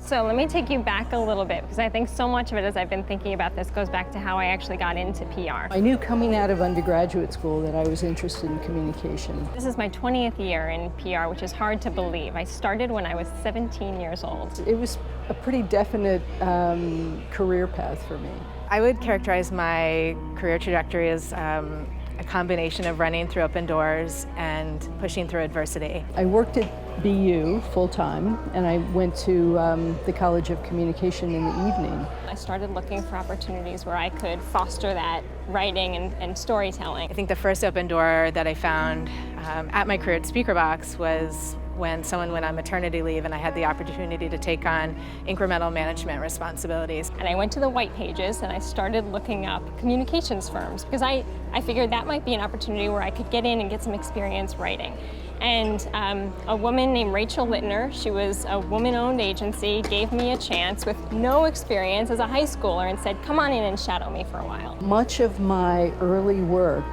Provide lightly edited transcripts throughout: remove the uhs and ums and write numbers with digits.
So let me take you back a little bit, because I think so much of it, as I've been thinking about this, goes back to how I actually got into PR. I knew coming out of undergraduate school that I was interested in communication. This is my 20th year in PR, which is hard to believe. I started when I was 17 years old. It was a pretty definite career path for me. I would characterize my career trajectory as a combination of running through open doors and pushing through adversity. I worked at BU full-time, and I went to the College of Communication in the evening. I started looking for opportunities where I could foster that writing and storytelling. I think the first open door that I found at my career at SpeakerBox was when someone went on maternity leave and I had the opportunity to take on incremental management responsibilities. And I went to the white pages and I started looking up communications firms, because I figured that might be an opportunity where I could get in and get some experience writing. And a woman named Rachel Littner, she was a woman-owned agency, gave me a chance with no experience as a high schooler and said, come on in and shadow me for a while. Much of my early work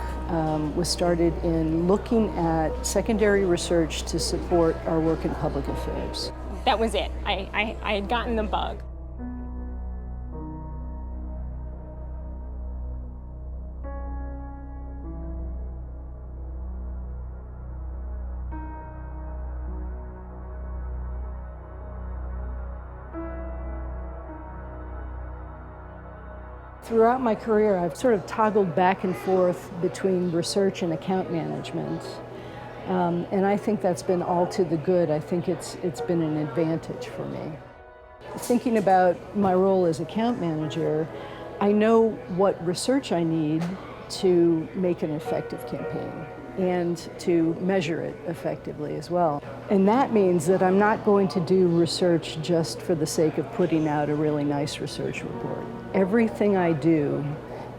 was started in looking at secondary research to support our work in public affairs. That was it. I had gotten the bug. Throughout my career, I've sort of toggled back and forth between research and account management. And I think that's been all to the good. I think it's been an advantage for me. Thinking about my role as account manager, I know what research I need to make an effective campaign and to measure it effectively as well. And that means that I'm not going to do research just for the sake of putting out a really nice research report. Everything I do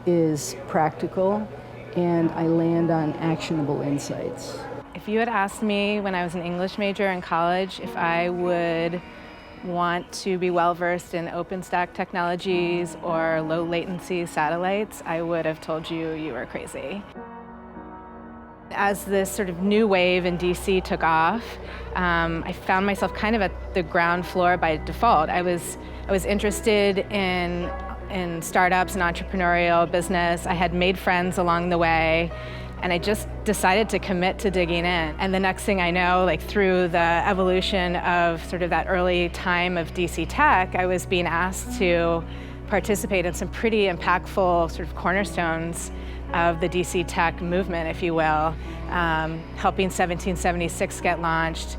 is practical, and I land on actionable insights. If you had asked me when I was an English major in college if I would want to be well-versed in OpenStack technologies or low latency satellites, I would have told you you were crazy. As this sort of new wave in DC took off, I found myself kind of at the ground floor by default. I was interested in startups and entrepreneurial business. I had made friends along the way, and I just decided to commit to digging in. And the next thing I know, like through the evolution of sort of that early time of DC Tech, I was being asked to participate in some pretty impactful sort of cornerstones of the DC Tech movement, if you will, helping 1776 get launched,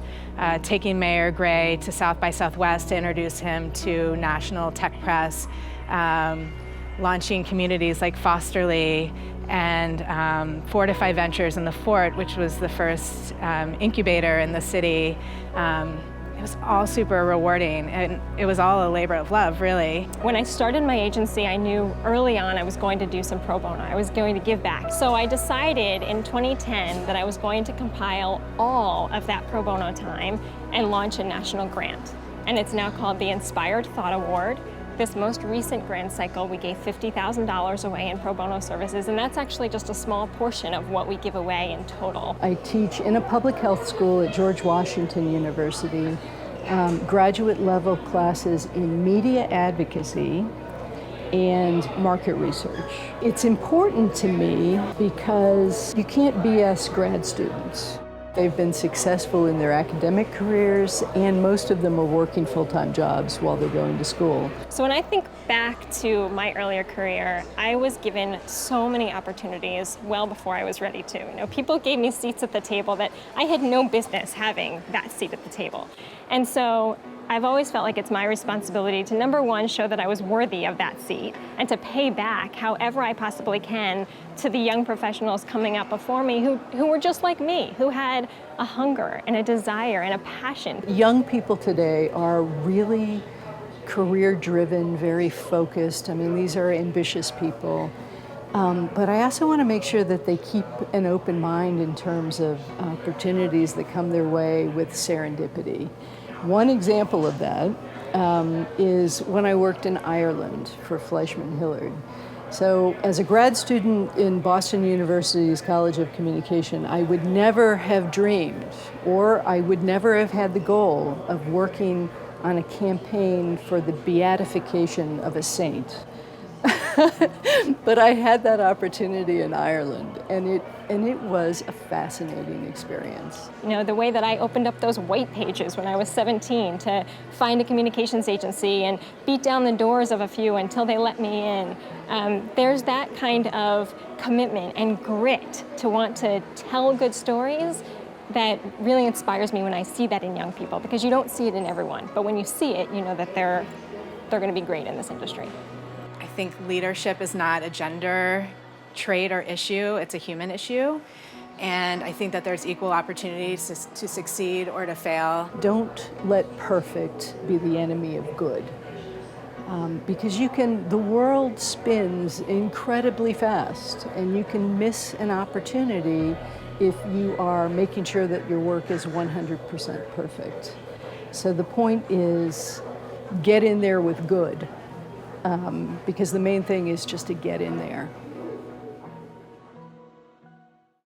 taking Mayor Gray to South by Southwest to introduce him to national tech press, launching communities like Fosterly, and Fortify Ventures in the Fort, which was the first incubator in the city. It was all super rewarding, and it was all a labor of love, really. When I started my agency, I knew early on I was going to do some pro bono. I was going to give back. So I decided in 2010 that I was going to compile all of that pro bono time and launch a national grant. And it's now called the Inspired Thought Award. This most recent grant cycle, we gave $50,000 away in pro bono services, and that's actually just a small portion of what we give away in total. I teach in a public health school at George Washington University, graduate level classes in media advocacy and market research. It's important to me because you can't BS grad students. They've been successful in their academic careers, and most of them are working full-time jobs while they're going to school. So when I think back to my earlier career, I was given so many opportunities well before I was ready to. You know, people gave me seats at the table that I had no business having that seat at the table. And so I've always felt like it's my responsibility to, number one, show that I was worthy of that seat, and to pay back however I possibly can to the young professionals coming up before me who were just like me, who had a hunger and a desire and a passion. Young people today are really career-driven, very focused. I mean, these are ambitious people. But I also want to make sure that they keep an open mind in terms of opportunities that come their way with serendipity. One example of that is when I worked in Ireland for Fleischmann Hillard. So as a grad student in Boston University's College of Communication, I would never have dreamed, or I would never have had the goal of working on a campaign for the beatification of a saint. But I had that opportunity in Ireland, and it was a fascinating experience. You know, the way that I opened up those white pages when I was 17 to find a communications agency and beat down the doors of a few until they let me in. There's that kind of commitment and grit to want to tell good stories that really inspires me when I see that in young people, because you don't see it in everyone, but when you see it, you know that they're going to be great in this industry. I think leadership is not a gender trait or issue, it's a human issue. And I think that there's equal opportunities to succeed or to fail. Don't let perfect be the enemy of good. Because the world spins incredibly fast, and you can miss an opportunity if you are making sure that your work is 100% perfect. So the point is, get in there with good, because the main thing is just to get in there.